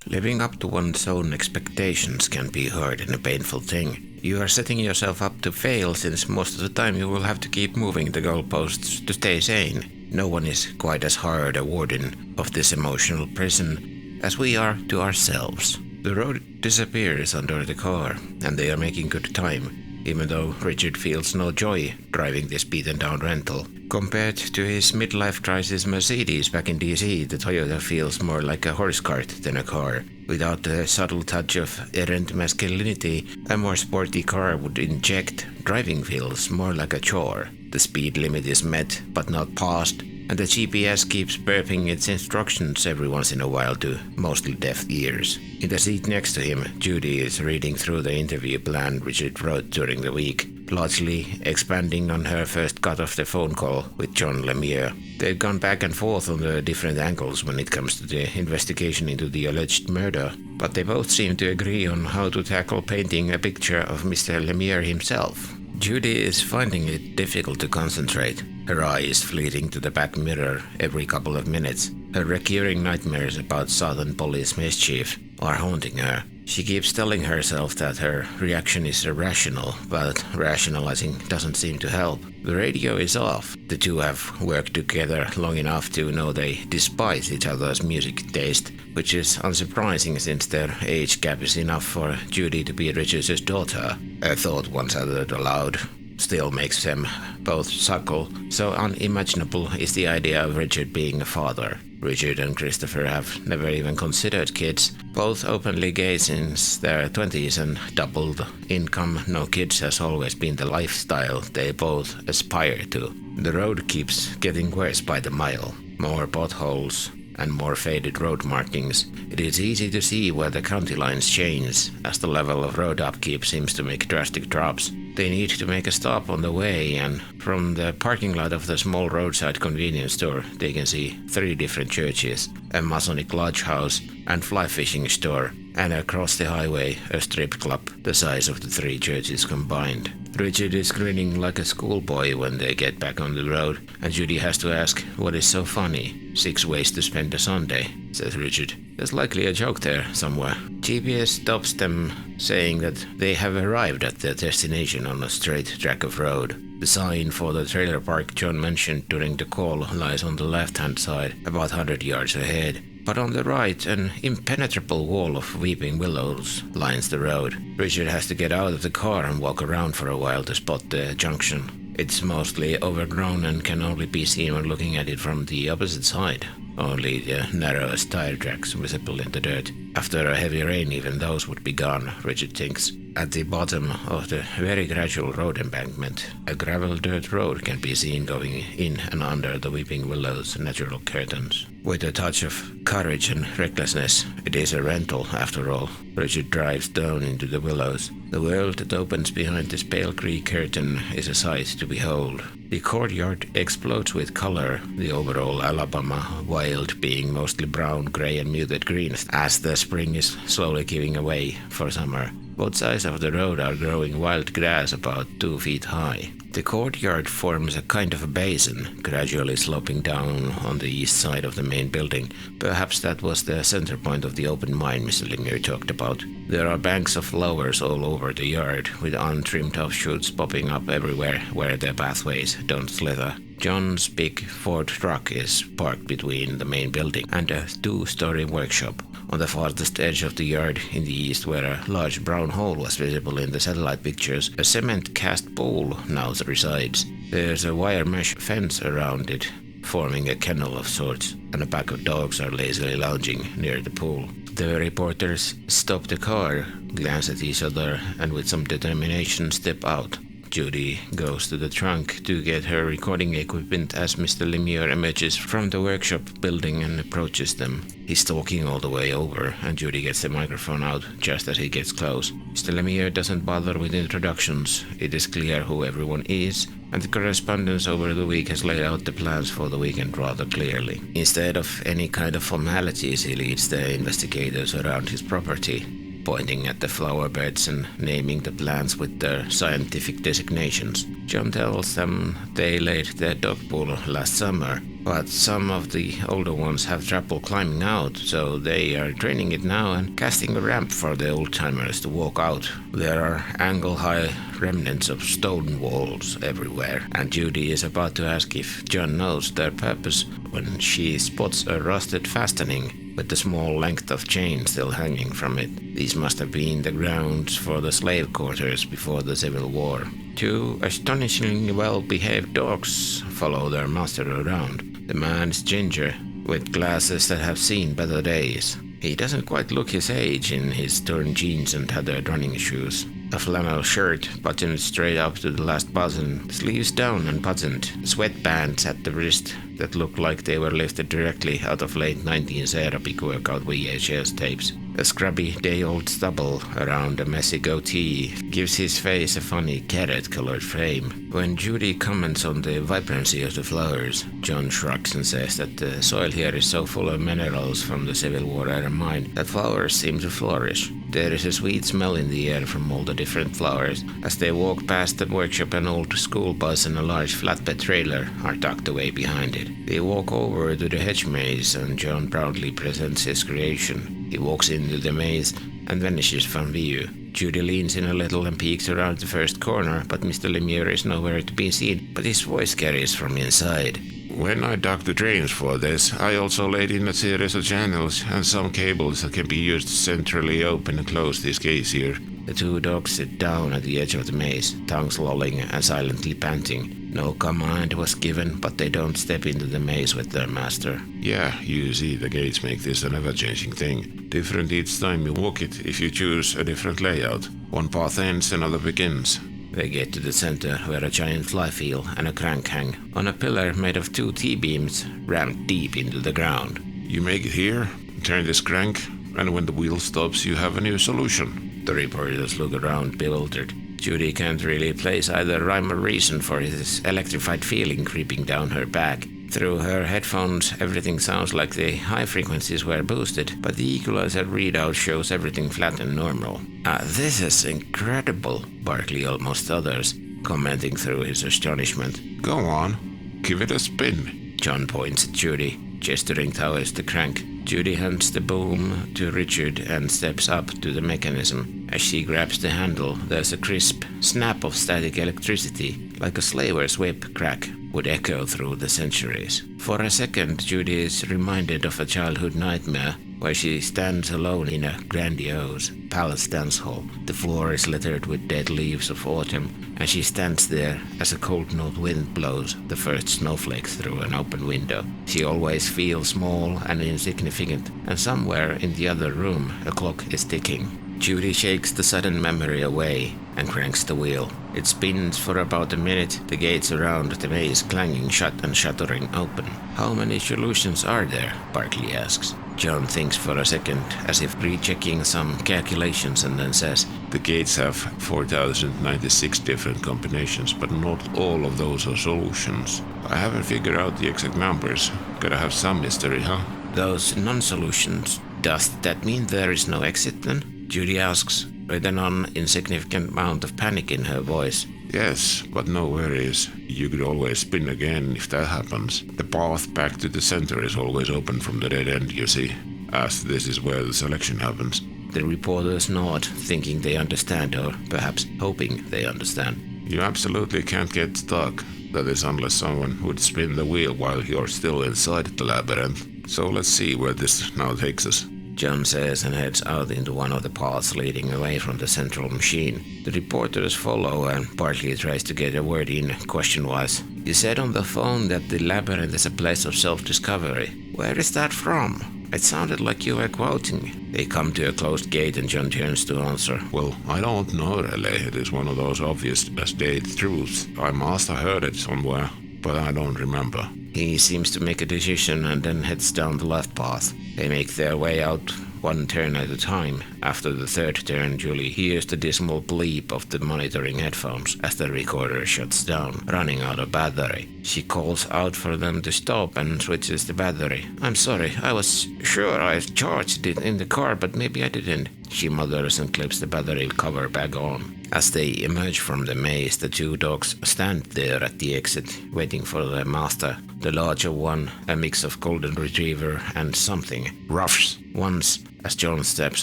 Living up to one's own expectations can be hard and a painful thing. You are setting yourself up to fail since most of the time you will have to keep moving the goalposts to stay sane. No one is quite as hard a warden of this emotional prison as we are to ourselves. The road disappears under the car, and they are making good time, even though Richard feels no joy driving this beaten-down rental. Compared to his midlife crisis Mercedes back in D.C., the Toyota feels more like a horse cart than a car. Without the subtle touch of errant masculinity, a more sporty car would inject. Driving feels more like a chore. The speed limit is met, but not passed, and the GPS keeps burping its instructions every once in a while to mostly deaf ears. In the seat next to him, Judy is reading through the interview plan Richard wrote during the week, largely expanding on her first cut of the phone call with John Lemore. They've gone back and forth on the different angles when it comes to the investigation into the alleged murder, but they both seem to agree on how to tackle painting a picture of Mr. Lemore himself. Judy is finding it difficult to concentrate. Her eye is fleeting to the back mirror every couple of minutes. Her recurring nightmares about Southern police mischief are haunting her. She keeps telling herself that her reaction is irrational, but rationalizing doesn't seem to help. The radio is off. The two have worked together long enough to know they despise each other's music taste, which is unsurprising since their age gap is enough for Judy to be Richard's daughter. A thought once uttered aloud still makes them both suckle. So unimaginable is the idea of Richard being a father. Richard and Christopher have never even considered kids, both openly gay since their 20s and doubled income. No kids has always been the lifestyle they both aspire to. The road keeps getting worse by the mile. More potholes and more faded road markings. It is easy to see where the county lines change, as the level of road upkeep seems to make drastic drops. They need to make a stop on the way, and from the parking lot of the small roadside convenience store, they can see 3 different churches, a Masonic lodge house and fly fishing store, and across the highway, a strip club the size of the 3 churches combined. Richard is grinning like a schoolboy when they get back on the road, and Judy has to ask, what is so funny? 6 ways to spend a Sunday, says Richard. There's likely a joke there somewhere. GPS stops them, saying that they have arrived at their destination on a straight track of road. The sign for the trailer park John mentioned during the call lies on the left-hand side, about 100 yards ahead. But on the right, an impenetrable wall of weeping willows lines the road. Richard has to get out of the car and walk around for a while to spot the junction. It's mostly overgrown and can only be seen when looking at it from the opposite side. Only the narrowest tire tracks visible in the dirt. After a heavy rain, even those would be gone, Richard thinks. At the bottom of the very gradual road embankment, a gravel dirt road can be seen going in and under the weeping willow's natural curtains. With a touch of courage and recklessness, it is a rental after all. Richard drives down into the willows. The world that opens behind this pale grey curtain is a sight to behold. The courtyard explodes with color, the overall Alabama wild being mostly brown, grey and muted green as the spring is slowly giving away for summer. Both sides of the road are growing wild grass about 2 feet high. The courtyard forms a kind of a basin, gradually sloping down on the east side of the main building. Perhaps that was the center point of the open mine Mr. Lemore talked about. There are banks of flowers all over the yard, with untrimmed offshoots popping up everywhere where the pathways don't slither. John's big Ford truck is parked between the main building and a 2-story workshop. On the farthest edge of the yard in the east, where a large brown hole was visible in the satellite pictures, a cement-cast pool now resides. There's a wire mesh fence around it, forming a kennel of sorts, and a pack of dogs are lazily lounging near the pool. The reporters stop the car, glance at each other, and with some determination step out. Judy goes to the trunk to get her recording equipment as Mr. Lemore emerges from the workshop building and approaches them. He's talking all the way over, and Judy gets the microphone out just as he gets close. Mr. Lemore doesn't bother with introductions. It is clear who everyone is, and the correspondence over the week has laid out the plans for the weekend rather clearly. Instead of any kind of formalities, he leads the investigators around his property, pointing at the flower beds and naming the plants with their scientific designations. John tells them they laid their dog pool last summer, but some of the older ones have trouble climbing out, so they are training it now and casting a ramp for the old-timers to walk out. There are angle-high remnants of stone walls everywhere, and Judy is about to ask if John knows their purpose when she spots a rusted fastening with a small length of chain still hanging from it. These must have been the grounds for the slave quarters before the Civil War. Two astonishingly well-behaved dogs follow their master around. The man is ginger, with glasses that have seen better days. He doesn't quite look his age in his torn jeans and tattered running shoes. A flannel shirt buttoned straight up to the last button, sleeves down and buttoned, sweatbands at the wrist that look like they were lifted directly out of late 90s aerobic workout VHS tapes. A scrubby day-old stubble around a messy goatee gives his face a funny carrot-colored frame. When Judy comments on the vibrancy of the flowers, John shrugs and says that the soil here is so full of minerals from the Civil War era mine that flowers seem to flourish. There is a sweet smell in the air from all the different flowers. As they walk past the workshop, an old school bus and a large flatbed trailer are tucked away behind it. They walk over to the Hedge Maze and John proudly presents his creation. He walks into the maze and vanishes from view. Judy leans in a little and peeks around the first corner, but Mr. Lemure is nowhere to be seen, but his voice carries from inside. When I dug the drains for this, I also laid in a series of channels and some cables that can be used to centrally open and close this gates here. The two dogs sit down at the edge of the maze, tongues lolling and silently panting. No command was given, but they don't step into the maze with their master. Yeah, you see, the gates make this an ever-changing thing. Different each time you walk it if you choose a different layout. One path ends, another begins. They get to the center where a giant flywheel and a crank hang on a pillar made of two T-beams rammed deep into the ground. You make it here, turn this crank, and when the wheel stops you have a new solution. The reporters look around bewildered. Judy can't really place either rhyme or reason for this electrified feeling creeping down her back. Through her headphones, everything sounds like the high frequencies were boosted, but the equalizer readout shows everything flat and normal. This is incredible, Barkley almost stutters, commenting through his astonishment. Go on, give it a spin. John points at Judy, gesturing towards the crank. Judy hands the boom to Richard and steps up to the mechanism. As she grabs the handle, there's a crisp snap of static electricity, like a slaver's whip crack would echo through the centuries. For a second, Judy is reminded of a childhood nightmare where she stands alone in a grandiose palace dance hall. The floor is littered with dead leaves of autumn, and she stands there as a cold north wind blows the first snowflakes through an open window. She always feels small and insignificant, and somewhere in the other room a clock is ticking. Judy shakes the sudden memory away and cranks the wheel. It spins for about a minute, the gates around the maze clanging shut and shuttering open. How many solutions are there? Barkley asks. John thinks for a second, as if rechecking some calculations, and then says, The gates have 4,096 different combinations, but not all of those are solutions. I haven't figured out the exact numbers. Gotta have some mystery, huh? Those non-solutions, does that mean there is no exit then? Judy asks, with a non-insignificant amount of panic in her voice. Yes, but no worries. You could always spin again if that happens. The path back to the center is always open from the dead end, you see, as this is where the selection happens. The reporters nod, thinking they understand, or perhaps hoping they understand. You absolutely can't get stuck. That is, unless someone would spin the wheel while you're still inside the labyrinth. So let's see where this now takes us. John says and heads out into one of the paths leading away from the central machine. The reporters follow and Barkley tries to get a word in question-wise. You said on the phone that the labyrinth is a place of self-discovery. Where is that from? It sounded like you were quoting. They come to a closed gate and John turns to answer. Well, I don't know really. It is one of those obvious as day truths. I must have heard it somewhere, but I don't remember. He seems to make a decision and then heads down the left path. They make their way out one turn at a time. After the third turn, Julie hears the dismal bleep of the monitoring headphones as the recorder shuts down, running out of battery. She calls out for them to stop and switches the battery. I'm sorry, I was sure I charged it in the car, but maybe I didn't. She mutters and clips the battery cover back on. As they emerge from the maze, the two dogs stand there at the exit, waiting for their master. The larger one, a mix of golden retriever and something, roughs. Once, as John steps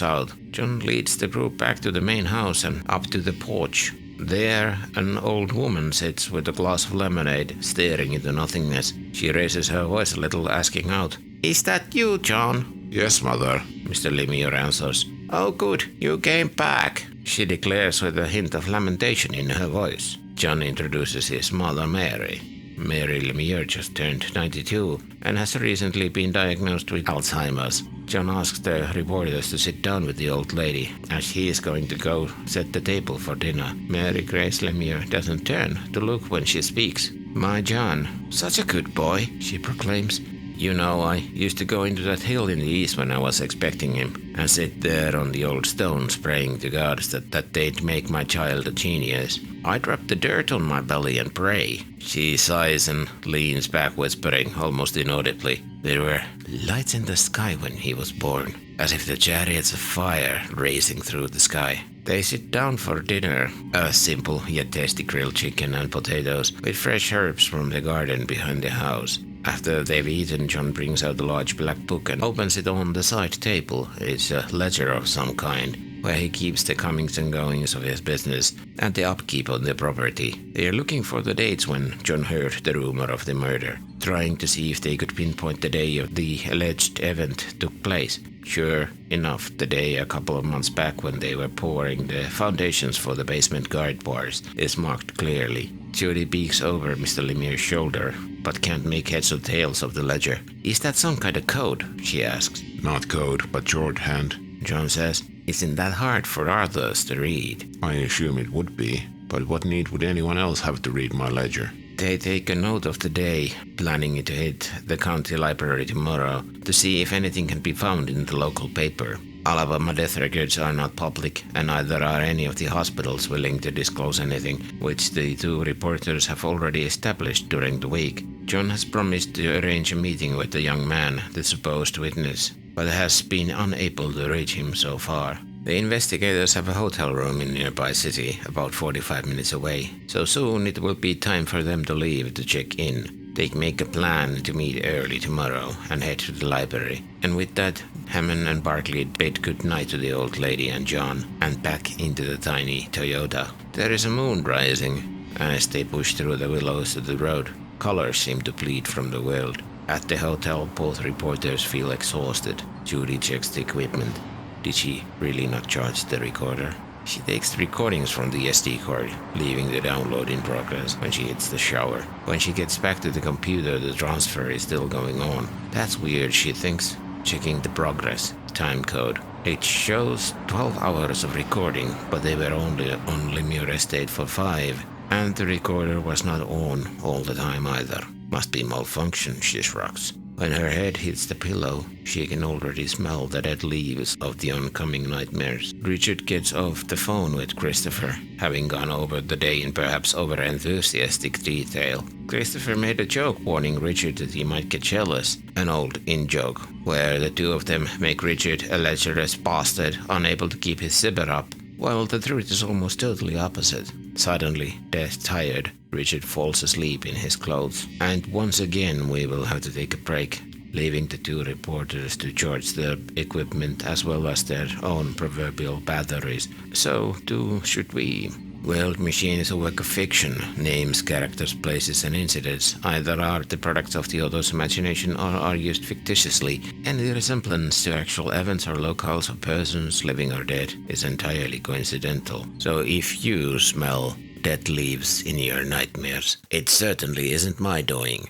out, John leads the group back to the main house and up to the porch. There, an old woman sits with a glass of lemonade, staring into nothingness. She raises her voice a little, asking out, "Is that you, John?" Yes, mother. Mr. Lemore answers. "Oh good, you came back," she declares with a hint of lamentation in her voice. John introduces his mother, Mary. Mary Lemore just turned 92 and has recently been diagnosed with Alzheimer's. John asks the reporters to sit down with the old lady, as he is going to go set the table for dinner. Mary Grace Lemore doesn't turn to look when she speaks. "My John, such a good boy," she proclaims. "You know, I used to go into that hill in the east when I was expecting him, and sit there on the old stones praying to gods that they'd make my child a genius. I'd rub the dirt on my belly and pray." She sighs and leans back, whispering, almost inaudibly, "There were lights in the sky when he was born, as if the chariots of fire racing through the sky." They sit down for dinner, a simple yet tasty grilled chicken and potatoes with fresh herbs from the garden behind the house. After they've eaten, John brings out a large black book and opens it on the side table. It's a ledger of some kind, where he keeps the comings and goings of his business and the upkeep of the property. They are looking for the dates when John heard the rumor of the murder, trying to see if they could pinpoint the day of the alleged event took place. Sure enough, the day a couple of months back when they were pouring the foundations for the basement guard bars is marked clearly. Judy peeks over Mr. Lemore's shoulder, but can't make heads or tails of the ledger. "Is that some kind of code?" she asks. Not code, but shorthand. John says, "Isn't that hard for others to read?" I assume it would be, but what need would anyone else have to read my ledger? They take a note of the day, planning to hit the county library tomorrow to see if anything can be found in the local paper. Alabama death records are not public, and neither are any of the hospitals willing to disclose anything, which the two reporters have already established during the week. John has promised to arrange a meeting with the young man, the supposed witness, but has been unable to reach him so far. The investigators have a hotel room in nearby city, about 45 minutes away, so soon it will be time for them to leave to check in. They make a plan to meet early tomorrow and head to the library. And with that, Hammond and Barkley bid goodnight to the old lady and John and back into the tiny Toyota. There is a moon rising, and as they push through the willows to the road, colors seem to bleed from the world. At the hotel, both reporters feel exhausted. Judy checks the equipment. Did she really not charge the recorder? She takes the recordings from the SD card, leaving the download in progress when she hits the shower. When she gets back to the computer, the transfer is still going on. That's weird, she thinks, checking the progress time code. It shows 12 hours of recording, but they were only on Lemure Estate for 5, and the recorder was not on all the time either. Must be malfunction, she shrugs. When her head hits the pillow, she can already smell the dead leaves of the oncoming nightmares. Richard gets off the phone with Christopher, having gone over the day in perhaps over-enthusiastic detail. Christopher made a joke warning Richard that he might get jealous, an old in-joke, where the two of them make Richard a lecherous bastard unable to keep his zipper up, while the truth is almost totally opposite. Suddenly, death-tired, Richard falls asleep in his clothes. And once again we will have to take a break, leaving the two reporters to charge their equipment as well as their own proverbial batteries. So too should we. World Machine is a work of fiction. Names, characters, places and incidents either are the products of the author's imagination or are used fictitiously, and the resemblance to actual events or locales or persons, living or dead, is entirely coincidental. So if you smell dead leaves in your nightmares, it certainly isn't my doing.